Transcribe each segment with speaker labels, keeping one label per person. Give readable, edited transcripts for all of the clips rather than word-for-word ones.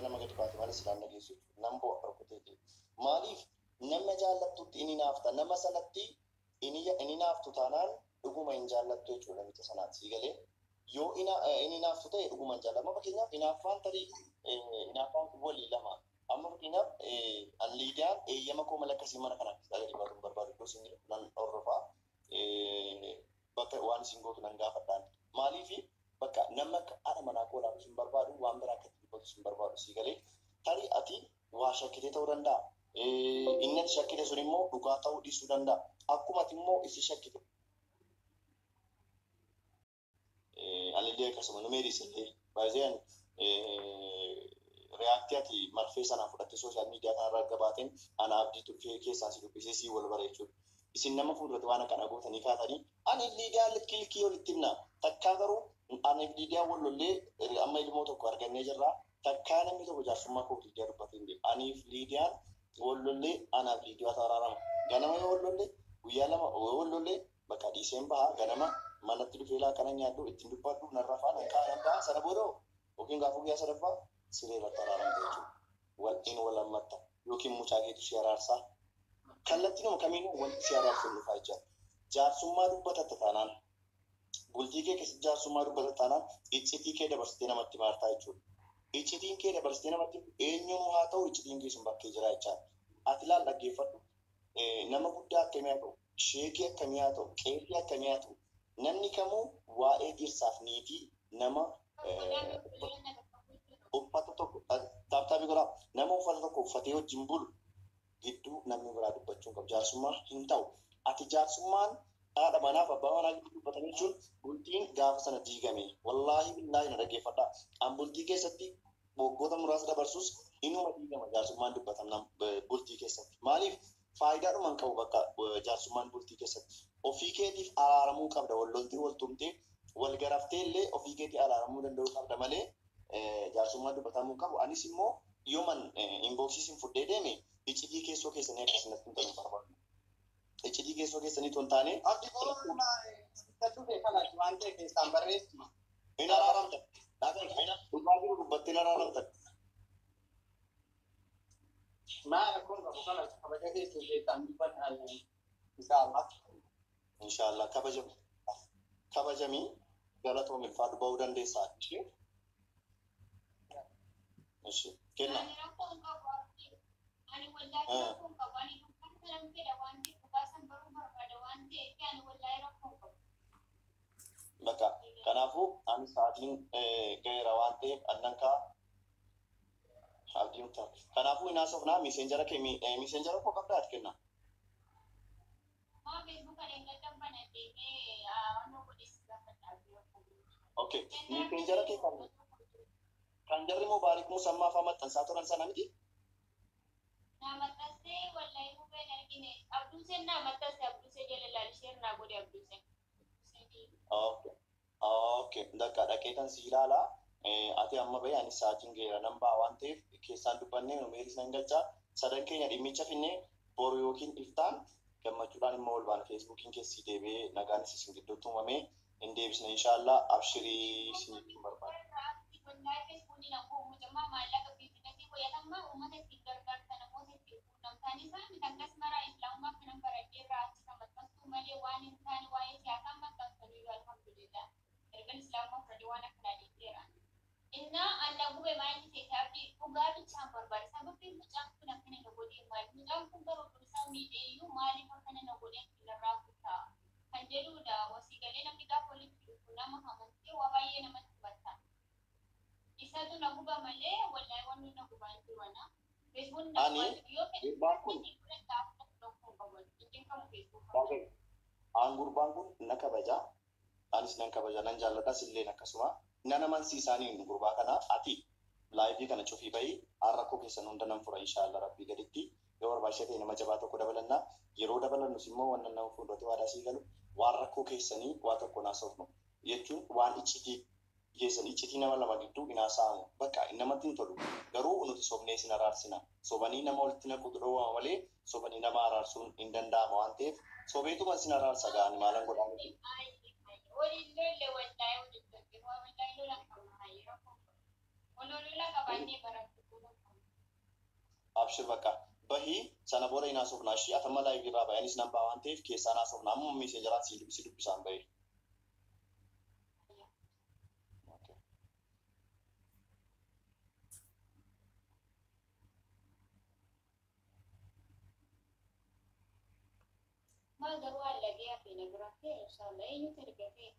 Speaker 1: nama gadi baate malee silaan dhageessu nam bo'aa rukutee maaliif nama jaallattutti inni naafta nama sanatti inni naaftu taanaan dhuguma hin jaallattu jechuudha namicha sanaati sii galee yoo inni naaftu ta'e dhuguma hin jaallatama fakkeenyaaf hinaaffaan tarii hinaaffaan walii lama amma fakkeenyaaf Liidiyaan eeyyama koo mala akkasii mana kanaaf gadi baatu barbaadu iddoo isin nan hordofaa bakka waan isin gootu nan gaafadhaan maaliif bakka nama haadha manaa koo laafu isin barbaadu waan biraa akka dubbatu isin barbaadu sii galee tarii ati waa shakkitee ta'uu danda'a. Inni ati shakkite sun immoo dhugaa ta'uu dhiisuu danda'a. Akkuma ati immoo isi shakkite. Alillee akkasuma numeeris illee baay'een reaaktii ati marfee sanaa fudhatte sooshaal miidiyaa kanarraa gabaateen ana abdii turfee keessaa si dubbisee si wal bareechuudha. Isin nama fuulduratti waan akkana gootanii kaatanii ani Liidiyaa likkii walitti himna. Takkaa garuu ani Liidiyaa wal lollee amma ilmoo tokko argannee jirra. Takkaa namni tokko jaarsummaa kootii Liidiyaa dubbatee hin beeku. Aniif Liidiyaan wallollee anaaf Liidiyaa taraarama. Ganama yoo wallollee guyyaa lama yoo wallollee bakka dhiiseen bahaa ganama manatti dhufee laaqana nyaadhu ittiin dubbadhu narra faana kaanan bahaa sana booda yookiin gaafa guyyaa sadaffaa siree irratti araaramte jechuudha. Wal'iin wal hammatta yookiin mucaa keetu si araarsaa. Kallattiin kamiinuu wanti si araarsu hin dhufaa jechuudha. Jaarsummaa dubbatatta taanaan bultii kee keessatti jaarsummaa dubbatatta taanaan iccitii kee dabarsitee namatti maartaa jechuudha. Iccitiin kee dabarsitee namatti eenyuun haa ta'u iccitiin kee sun bakkee jira jechaadha. Ati laal dhaggeeffadhu. Nama guddaa akkamii haa ta'u, sheekii akkamii haa ta'u, qeerrii akkamii haa ta'u, namni kamuu waa'ee dhirsaaf niitii nama uffata tokko taaptaabii godhaa nama uffata tokko uffatee wajjin bulu gidduu namni biraa dubbachuun qabu. Jaarsummaa hin ta'u. Ati jaarsummaan haadha manaaf abbaa manaa gidduu dubbatan jechuun bultiin gaafa sana diigame. Wallaahi billaahi na dhaggeeffadhaa. An bultii keessatti waggoota muraasa dabarsus inuma diigama jaarsummaan dubbatan bultii keessatti. Maaliif faayidaadhumaan qabu bakka jaarsummaan bultii keessatti. Ofii keetiif araaramuu qabda walloltee waltumtee wal garaftee illee ofii keetii araaramuu danda'uu qabda malee jaarsummaan dubbatamuu qabu. Anis immoo yooman inboksiisin fudhee deeme iccitii keessoo keessanii akkasumatti hin ta'u barbaadu. Iccitii keessoo keessanii ton taane
Speaker 2: Abdi Boorana itti beekamaati waan ta'e keessaan barreessi.
Speaker 1: hin araaramta. Dhugaa jiru dubbattee araaramta.
Speaker 2: Maal kun kana kabaja keessa keessaan dubban inshallah.
Speaker 1: Inshallah kabajamii galatoom ilfaadhu ba'uu dandeessaa. Ishi kenna.
Speaker 3: Ani wallahi rakkoon qabu. Ani dubban kanan fedha waan ta'eef dhugaasan baruu barbaada waan ta'eef ani wallahi rakkoon qabu.
Speaker 1: Bakka kanaafuu ani sa'aatiin gaheera waan ta'eef annan kaa abdiin ta'a. Kanaafuu hin haasofnaa miiseenjara koo qabdaa ati kenna.
Speaker 3: Maa feesbuuka dheengatan banatee waan godheessi gaafadhaa
Speaker 1: Okay, miiseenjara kee kan jarri moo baarik musammaa fa'aa maxxansaa turan sana miti?
Speaker 3: Namattase wallahi hubeen argine Abduuseen namattase Abduusee jala laalishee naa godhe Abduuseen.
Speaker 1: Okay, dhaqee kan si ilaalaa. Ati amma bahee ani sa'aatiin gaheera nan ba'a waan ta'eef keessaan dubbannee numeeris nan galchaa. Sadan keenya dhimmicha finnee boru yookiin iftaan gammachuudhaan immoo ol baana feesbuukiin keessi deebi'ee nagaanis isin gidduutti uumamee hin deebisne inshallah abshirii isinitti barbaada.
Speaker 3: Wallahi feesbuukiin akkuma uumamaa maallaqa biizinasii fayyadamaa uummata ittiin gargaarta namoota ittiin quunnamtaan isaan kan kasmaraa islaamaa kanan baradhee irraa achi kan maxxansuu malee waan hin taane waa'ee siyaasaa maxxansanii alhamdulillah. Ergan islaamaa fudhadhee waan akkanaa deebi'eera. Inna alla gube maayini ta'e abdii dhugaa bichaan barbaada. Sababiin mucaan kun akkana na godhee maali? Mucaan kun garuu dursaa miidheeyyuu maaliif akkana na godhee irraa kutaa? Kan jedhudha wasiigalee namni gaafa walitti dhufu nama amantii waa baay'ee namatti hubatta. Isatu na guba malee wallahi wanni na guba hin jiru ana. Feesbuun na guba yoo fedhe
Speaker 1: gurbaan kun na kabaja. Anis nan kabaja nan jaalladha silleen akkasuma. Nana mansiisaanii gurbaa kana ati laayivii kana cufii bahii har'a keessan hunda nan fura inshallah rabbii gaditti yoo barbaachise ta'e nama jabaa tokko dabalanna yeroo dabalannus immoo wannan nama fuuldurratti waadaa sii galu waan rakkoo keessanii waa tokko naasofnu jechuun waan iccitii nama lama gidduu inaasaa'amu bakka namatti hin tolu garuu nuti sobnee sin araarsina sobanii nama walitti naquutu dhowwama malee sobanii nama araarsuun hin danda'ama waan ta'eef sobeetuma sin araarsa ga'ani maalan godhaani. abshir bakka bahii sana booda hin haasofnaa ishee atama laayivii irraa bayanis nan baa waan ta'eef keessaan haasofnaa ammoo meeseejaraan si dubbisaan bahee.
Speaker 3: Maal garuu allagee hafe na bira kee inshallah eenyutu ergatee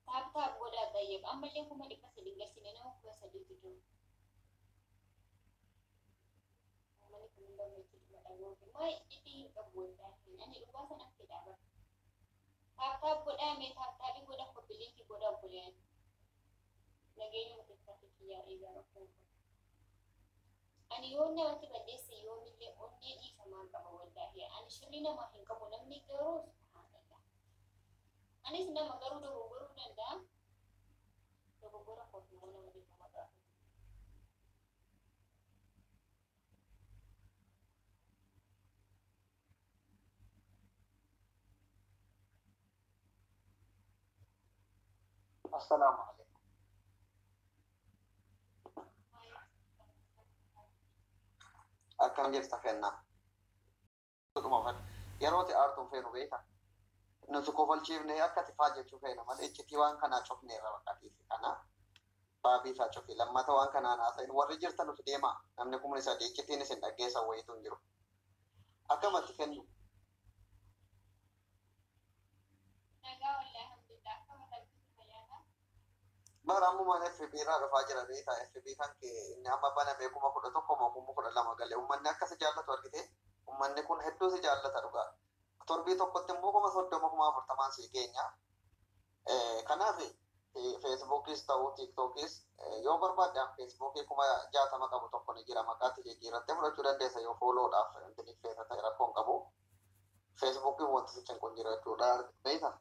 Speaker 3: taap godhaa tayyab ammallee kuma dhibba sadii galchine nama kuma sadiitu jiru. Mani kun hin gammachiisu madhaboofi maa itti hin qabu wallaahi ani dhugaa sana fedhaa bara. Taap godhaa mee taaptaabii godha koppileetii godha buleen nageenya murteessaatti kiyyaa eegaa rakkoo. Ani yoo namatti balleesse yoomillee onnee dhiifamaan qaba wallaahi ani shirrii namaa hin qabu namni garuu anis nama garuu dogoggoruu danda'a. Dogoggora kootu nama dhiifama qaba.
Speaker 2: Assalamu alaikum.
Speaker 4: Akkam jirta kennaa. Yerootti aartuun feenu beeka. Nuti kofalchiifnee akka tifaa jechuu feena malee iccitii waan kanaa cofneerra baqqatiifi kana baabii isaa cofi lammata waan kanaan haasa'in warri jirtan nuti deemaa namni kumni sadii iccitiin isin dhaggeessan wayitu hin jiru. Akkamatti kennu.
Speaker 3: Nagaa wallaahi alhamdulillah akkama rabbitu fayyaadha.
Speaker 4: Bara ammumaan FB irraa dhufaa jira beektaa FB kan kee inni amma banamee 11,000 galee uummanni akkasi jaallatu argite uummanni kun hedduu si jaallata dhugaa. Torbii tokkotti immoo 30,040 si keenya. Kanaaf Facebookis ta'uu TikTokis yoo barbaaddan Facebookii 60 qabu tokko ni jira maqaatti jijjiirattee fudhachuu dandeessa yoo fooloodhaaf intini feeta ta'e rakkoon qabu. Facebookii wanti sicha kun jira jechuudha beektaa.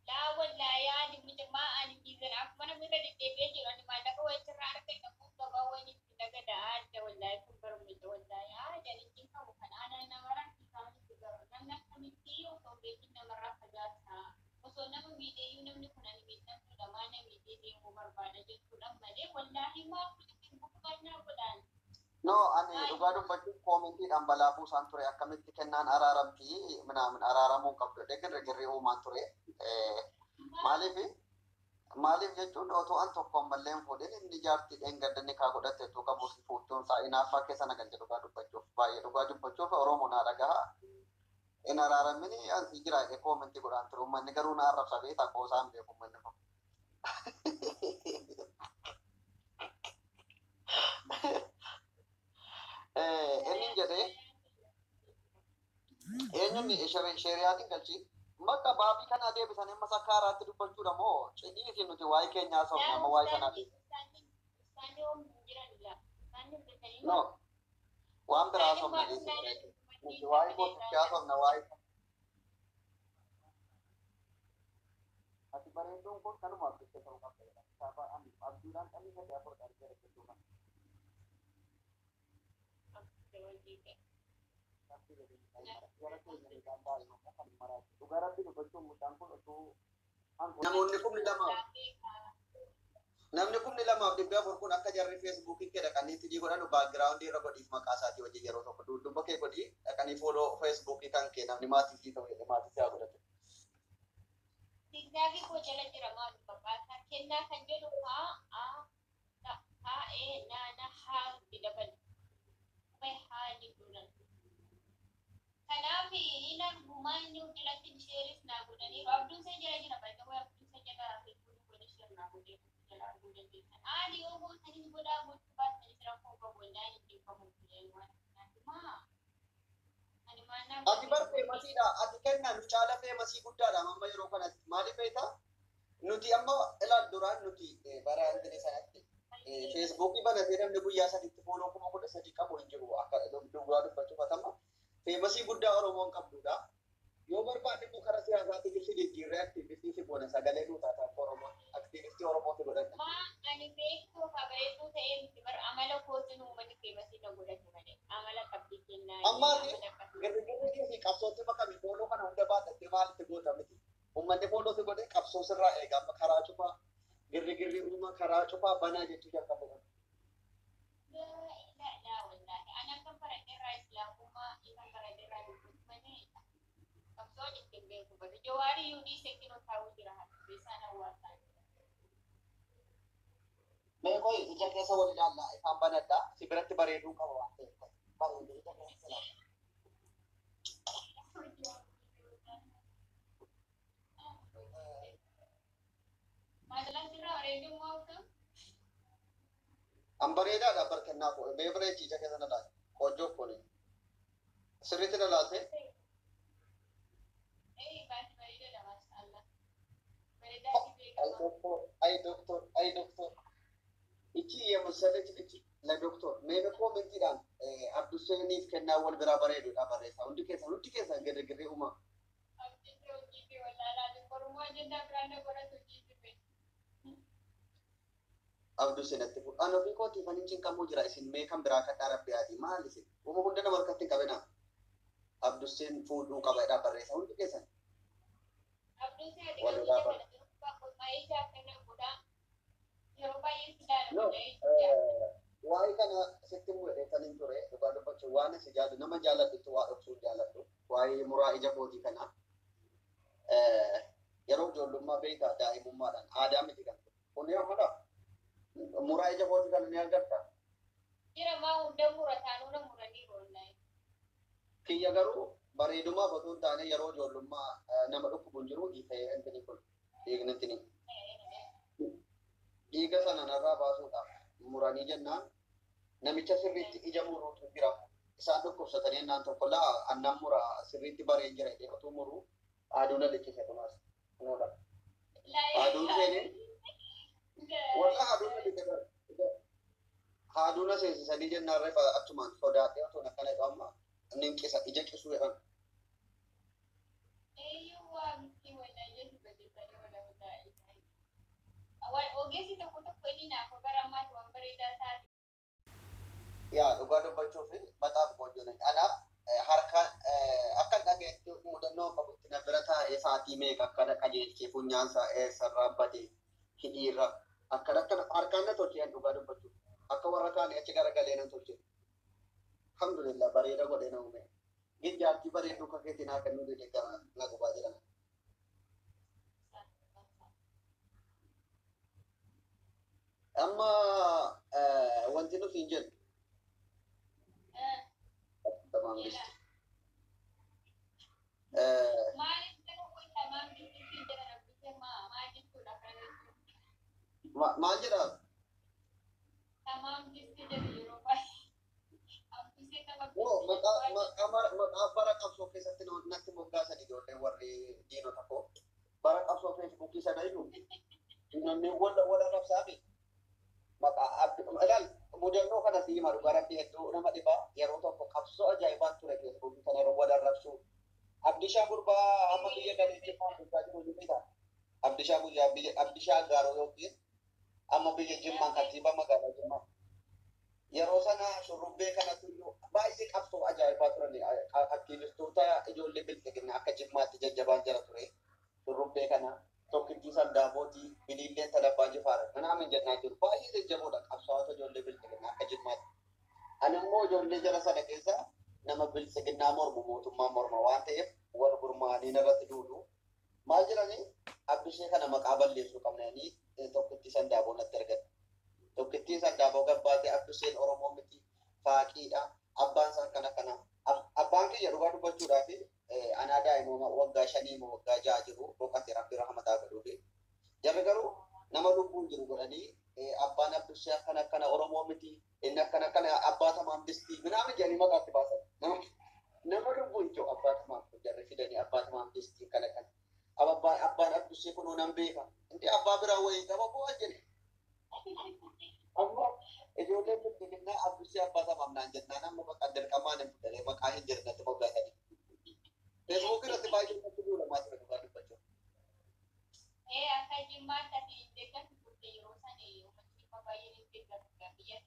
Speaker 3: Laa wallaahi yaadi mijamaa ani kiizan akkuma namni irra deddeebi'ee jiru ani maallaqa wayicirraa argadha gabaa wayii itti dagada adda wallaahi kun barumsa wallaahi yaada inni qabu kan aanaa namarraa kiisaanitti garu namni akkamitti osoo beekin namarraa fagaata osoo nama miidheeyyuu namni kun ani miidhamtuudha maana miidhee deemuu barbaada jechuudha malee wallaahi maa kun buqqannaa godhaan.
Speaker 4: No, ani dhugaa dubbachuuf koomentiidhaan balaa buusaan ture akkamitti kennaan araaramtii minaamin araaramuu qabdu girri uumaan ture. Maaliif jechuun otoo an tokko ammallee hin fuudhin inni jaartii dheengaddanni kaa godhatte tuu qabu si fuuchuun isaa inaaffaa keessa nagalche dhugaa dubbachuuf baay'ee dhugaa dubbachuuf Oromoo naa dhagaha. In araaramini ansi jira koomentii godhaan ture uummanni garuu naa arrabsa beetaa qoosaan beeku uummanni kun. Inni jedhee eenyuun sheeriyaatiin galchi makka baabii kana deebisan amma sakkaaraatti dubbachuudha moo cidii isin nuti waa'ee keenyaa soofne amma waa'ee kanaa no waan biraa soofne nuti waa'ee gootichaa soofne waa'ee ati bareeduun kun kanuma abdiitti ta'uu qabda kitaaba abdiidhaan qabni sadii afur argee jechuudha. Namni kumni lamaaf dhibba afur kun akka jarri feesbuukii kee dhaqanii tidii godhan baagiraawundii irra godhiif maqaa isaatii wajjin yeroo tokko dudduuba kee godhii dhaqanii fooloo feesbuukii kan kee namni maatii sii ta'u maatii isaa godhate.
Speaker 3: Zigzaagii koo jala jira maal fakkaata kennaa kan jedhu naana haa dabal haali duran. Kanaaf inni gumaan yoo jalatti sheeris naa godhanii abduun isa jala jira baay'ee waa abduun isa jala feesbuukii godhe sheer naa godhee jala arguu dandeessan. Aadi yoo gootanii godhaa gochuu baatanii jira koo baboollaan ittiin qabu maa ani maannaa.
Speaker 4: Ati bar feemasiidha ati kennaan caala feemasii guddaadha amma yeroo kanatti maaliif beektaa nuti amma ilaal duraan nuti bara intini sanatti feesbuukii banatee namni guyyaa sadiitti fooloo 13,000 qabu hin jiru akka dhugaa dubbachuuf atama feemasii guddaa Oromoon qabdudha. Yoo barbaadde immoo karaa siyaasaatti jirti jijjiirree aktiivistii si goona sagalee duutaa ta'a Oromoon aktiivistii Oromootti godhata.
Speaker 3: Maa ani beektuu kabareetuu ta'ee miti bara amala kootiin uummanni keemasi na godhatu malee amala qabdi kennaa
Speaker 2: Ammaati girgirri keessi qabsootti makame fooloo kana hunda baatattee maalitti goota miti. Uummanni foolootti godhee qabsoo sirraa eega amma karaa cufaa girgirri uuma karaa cufaa banaa jechuu jalqabu.
Speaker 3: laa wallaahi ana kan baradheerraa islaamummaa kan baradheerraa dubbisu malee qabsoon ittiin beeku badu jawaarii yuudii seekinoo taa'uu jira isaan hawaasaa.
Speaker 2: Meeqoo ija keessa wal ilaallaa isaan banadhaa si biratti bareeduu qaba waan ta'eef. Bareeduu ija keessa ilaalla.
Speaker 3: Masalah sirraa bareeduu moo akka?
Speaker 2: An bareedaadha barkennaa koo mee bareechi ija keessa na laata hojjoo kooni. Sirriitti na laate
Speaker 3: Baati bareedaadha maashaallah.
Speaker 2: ay
Speaker 3: Bareedaa fi beekamaa.
Speaker 2: doktor ay doktor ichi የመሰለች ልጅ ለዶክተር ሜሜ ኮሜንቲidhaan Abdusseeniif kennaa wal biraa bareeduudha barreessaa hundi keessa girgirri uuma.
Speaker 3: Abdiitti hojii fi wallaalaa qormoo ajandaa biraan godhatu hojii fi
Speaker 2: Abdusseenatti ana ofii kootiif ani cinqamuu jira isin mee kan biraa kadhaa rabbi yaadi maal isin uuma hunda nama harkatti hin qabina. Abdusseen fuudhuu qabaadha barreessaa hundi keessan.
Speaker 3: Abdiitti hojii kan jedhamu qophaa'ee jaakannaa godhaa yeroo baay'ee
Speaker 2: No,
Speaker 3: sidaadha.
Speaker 2: waa'ee kana sitti muudheessaniin ture dhugaa dubbachuun waan si jaallatu nama jaalladhutti waa dhoksuun jaalladhu waa'ee muraa ija kootii kana yeroo ijoollummaa beekaa daa'imummaadhaan aadaa miti kan kun amala muraa ija kootii kana ni argatta.
Speaker 3: Jira maa hunda murataanuu na muranii roonnaa.
Speaker 2: Kiyya garuu bareedumaaf otoo hin taane yeroo ijoollummaa nama dhukkubuun jiru dhiisee intini kun dhiignitini. Dhiiga sana narraa baasuudhaaf muranii jennaan namicha sirriitti ija muruutu jira. Isaan dhukkubsatanii naan tokko laa annan muraa sirriitti baree jira jedhee otuu muruu aduun alichise kumaas. Aduun seenee walla aduun alichise aduun seensisanii jennaan reefa achumaan sodaatee otoo akkana jedhu amma ninqisa ija qisuu jedhan.
Speaker 3: Ogeessi tokko tokko inni naaf barammaatu waan bareedaa taate.
Speaker 2: Yaa dhugaa dubbachuu fi maxaaf qooddoon anaaf harkaan akka dhageetti mudannoo qabutti na bira taa'ee sa'aatii meeqa akkana qajeelchee funyaansaa eessarraa badee hidhiirra akkana harkaan na tolchee dhugaa dubbachuu akka warra kaanii achi garagalee na tolchee. Alhamdulillah bareeda godhee na uume. Gijjaartii bareedduu kakeetiin haa kennuu deddeeggara na gubaa jiran. Amma wanti nuti hin jennu. Tamam bisti.
Speaker 3: Maaliif nama kun tamam bitti jedhan abbise maal jechuudha kan
Speaker 2: Maal jedhaa?
Speaker 3: tamam bitti jedhu yeroo baay'ee abbise nama
Speaker 2: Maqaa bara qabsoo keessatti natti moggaasani ijoolleen warri diinota koo. Bara qabsoo feesbuukii sana iyyuu namni wal rabsaafi. Ilaal mudannoo kana si himaru garatti hedduu nama dhibaa yeroo tokko qabsoo ajaa'ibaan ture feesbuukii kana yeroo wal arrabsuu. Abdishaa gurbaa amma biyya galeetti faan guddaa jiru ni beektaa? Abdishaa gaaroo yookiin amma biyya Jimmaan kantiibaa magaalaa Jimmaa. Yeroo sana shurrubbee kanatu baay'ee qabsoo ajaa'ibaa turan aktiivistoota ijoollee bilxiginaa akka Jimmaatti jajjabaan jira ture. Shurrubbee kana tokkittii sandaabooti biliilleen talabbaa jifaara kanaamin jennaa jiru baay'ee jajjaboodha qabsaa'ota ijoollee bilxiginaa akka Jimmaatti. Ani immoo ijoollee jara sana keessa nama bilxiginaa mormu mootummaa morma waan ta'eef warra gurmaanii irratti duudu maal jedhanii Abdishee kana maqaa balleessuu qabnanii tokkittii sandaaboo natti argate. Tokkittiin sandaaboo gabbaatee Abdisheen Oromoo miti faaqiidha abbaan isaa kana abbaan kiyya dhugaa dubbachuudhaaf anaa daa'ima waggaa 5 moo waggaa 6 jiru boqote rabbi rahmataa godhuufi jarri garuu nama lubbuun jiru godhanii abbaan Abdishee akkana Oromoo miti inni akkana abbaa tamaan distii minaamin jedhanii maqaatti baasan nama lubbuun jiru abbaa tamaan jarri fidanii abbaa tamaan distii kana abbaan Abdishee kunoo nan beeka inti abbaa biraa wayii qaba bu'aa jedhe amma ijoolleen bilbilinaa Abdishee abbaa tamaan naan jennaan amma bakka dirqamaan hin fudhate maqaa hin jirnetti moggaasanii. Feesbuukii irratti baay'ee natti duulamaa ture dhugaa dubbachuu.
Speaker 3: akka Jimmaatti ati deeggartu turte yeroo sana uummatni baay'een deeggartu biyya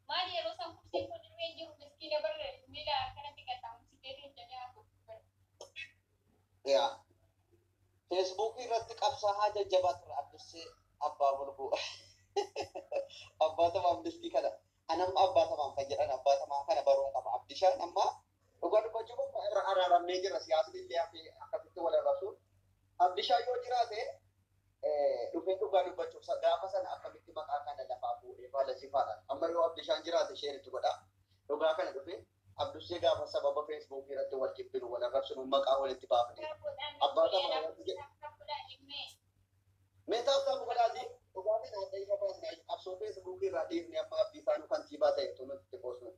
Speaker 3: Maali yeroo isaan kursiin kun ilmee jiru miskiina barre miila akkanatti qaxxaamursitee deemtanii hafuuf.
Speaker 2: Yaa. Feesbuukii irratti qabsaa'aa jajjabaa ture Abdusee abbaa bulguu. Abbaa tamaan miskii kana. Anamma abbaa tamaan kan jedhan abbaa tamaan kana baruun qaba. Abdishaan amma dhugaa dubbachuu qofa irra araaramnee jira siyaasni illee hafi akkasitti wal arrabsuun. Abdishaan yoo jiraate dhufee dhugaa dubbachuuf gaafa sana akkamitti maqaa kana lafaa fuudhee faala sifaadhaan. Amma yoo Abdishaan jiraate sheeritti godha. Dhugaa kana dhufee Abdusee gaafa sababa feesbuukii irratti wal jibbinu wal arrabsuun maqaa walitti baafne. Abbaa tamaan meetaaf ta'uu godhaati dhugaatiin adda ifa baasnaa qabsoo feesbuukii irraa dhiifne amma abdiisaan kantiibaa ta'e tunutti qoosnu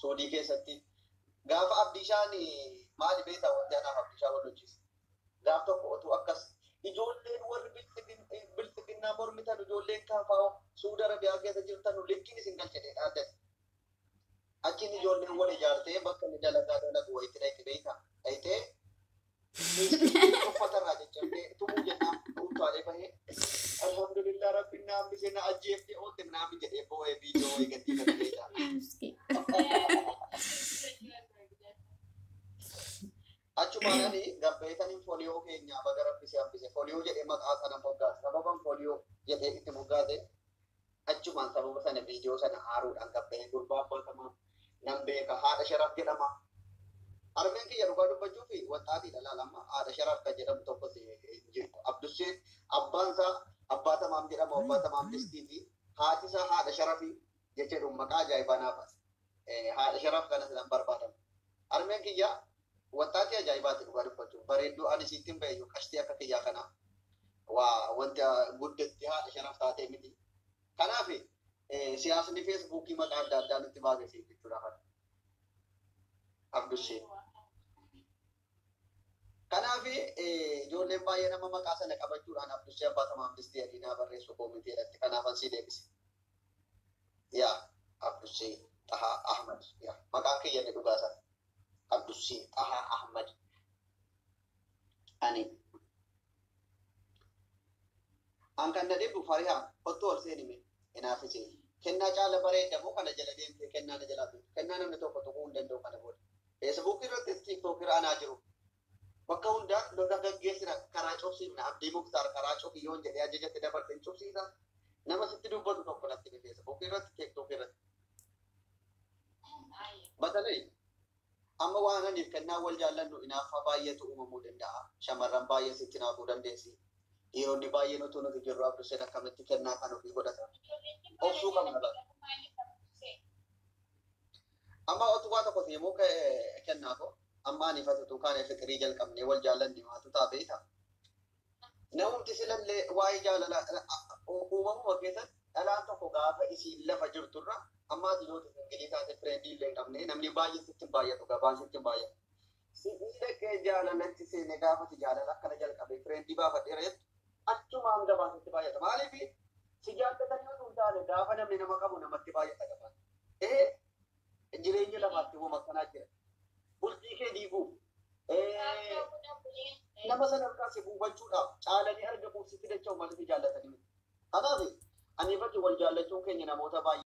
Speaker 2: soodii keessatti gaafa abdiishaan maali beektaa wanti anaaf abdiishaa wallochiisa gaaf tokko otuu akkas ijoolleen warri bilxiginnaa mormitan ijoolleen kaafaa'oo suuda arabiyaa keessa jirtan likkiin isin galchedhe dhaaddate achiin ijoolleen wal ijaartee bakka inni dalagu wayitti dhaqe beektaa dhayitee uffatarraa jajjabdee tumuu jennaan utaalee bahee alhamdulillah rabbiin naamni seenaa ajjeeftee oolte naamni jedhee boo'ee viidiyoo wayii gadii gaddeedha. Achumaanani gabbeetaniin foliyoo keenyaa baga rabbisee hambise foliyoo jedhee maqaa sana moggaase sababan foliyoo jedhee itti moggaase achumaan sababa sana viidiyoo sana aaruudhaan gabbee gurbaa abbatamaa nan beeka haadha sharaf jedhama. Armeen kiyya dhugaa dubbachuu fi waxaatiidha laalama haadha sharaf kan jedhamu tokko jiru. Abduseen abbaan isaa abbaa tamaam jedhamu abbaa tamaam distiiti. Haati isaa haadha sharafii jechuun maqaa ajaa'ibaa naafas. Haadha sharaf kana silan barbaadamu. Armeen kiyya waxaati ajaa'ibaati dhugaa dubbachuu. Bareedduu ani siittiin baheeyyu qashtii akka kiyyaa kana waa wanta guddatti haadha sharaf taatee miti. Kanaaf siyaasni feesbuukii maqaa adda addaa nutti baasee jechuudha. Abduseen. Kanaaf ijoolleen baay'ee nama maqaa sana qabachuudhaan Abdusee abbaa tamaam distii adiinaa barreessu koomitii irratti kanaaf ansii deebise. Yaa Abdusee Tahaa Ahmad yaa maqaan kiyya ni dhugaa sana. Abdusee Tahaa Ahmad. Ani. An kan na dhibbu farihaa otoo ol seenime inaafisee. Kennaa caala bareedamoo kana jala deemtee kennaa na jalaa bitu. Kennaa namni tokko tuquu hin danda'u kana booda. Feesbuukii irratti tiiktookii irra anaa jiru. Bakka hundaa lola gaggeessina karaa cobsiifna abdii muktaar karaa cokiyyoon jedhee ajajatti dabarteen cobsiisa. Nama sitti dubbatu tokko natti ni feesbuukii irratti tiiktookii irratti. Batalee amma waan aniif kennaa wal jaallannu inaaffaa baay'eetu uumamuu danda'a. Shamarran baay'ee sitti naafuu dandeessi. Dhiironni baay'een utuu nuti jirru Abduseen akkamitti kennaa kan ofii godhata. Obsuu qabna laata. Amma otuu waa tokko yommuu kennaa koo amma ani fasituu kaan fiqirii jalqabnee wal jaallanne maatu taabeeta. Namumti silallee waa'ee jaalala uumamuma keessatti dhalaan tokko gaafa isiin lafa jirturra amma dhiirota singilii taate fireendii illee qabnee namni baay'ee sitti hin baay'atu gabaan sitti hin baay'atu. Si'ii dhaqee jaalalatti seene gaafati jaalala akkana jalqabee fireendii baafadheera jettu achumaan gabaan sitti baay'ata. Maaliif si jaallatanii yoo hin taane gaafa namni nama qabu namatti baay'ata gabaan. Jireenya lafaatti uumama akkanaa jira. Bultii kee diiguuf nama sana harkaa si buufachuudhaaf caalanii argamuuf sitti dacha'u maaliif jaallatanii. Kanaaf ani irratti wal jaallachuun keenya namoota baay'ee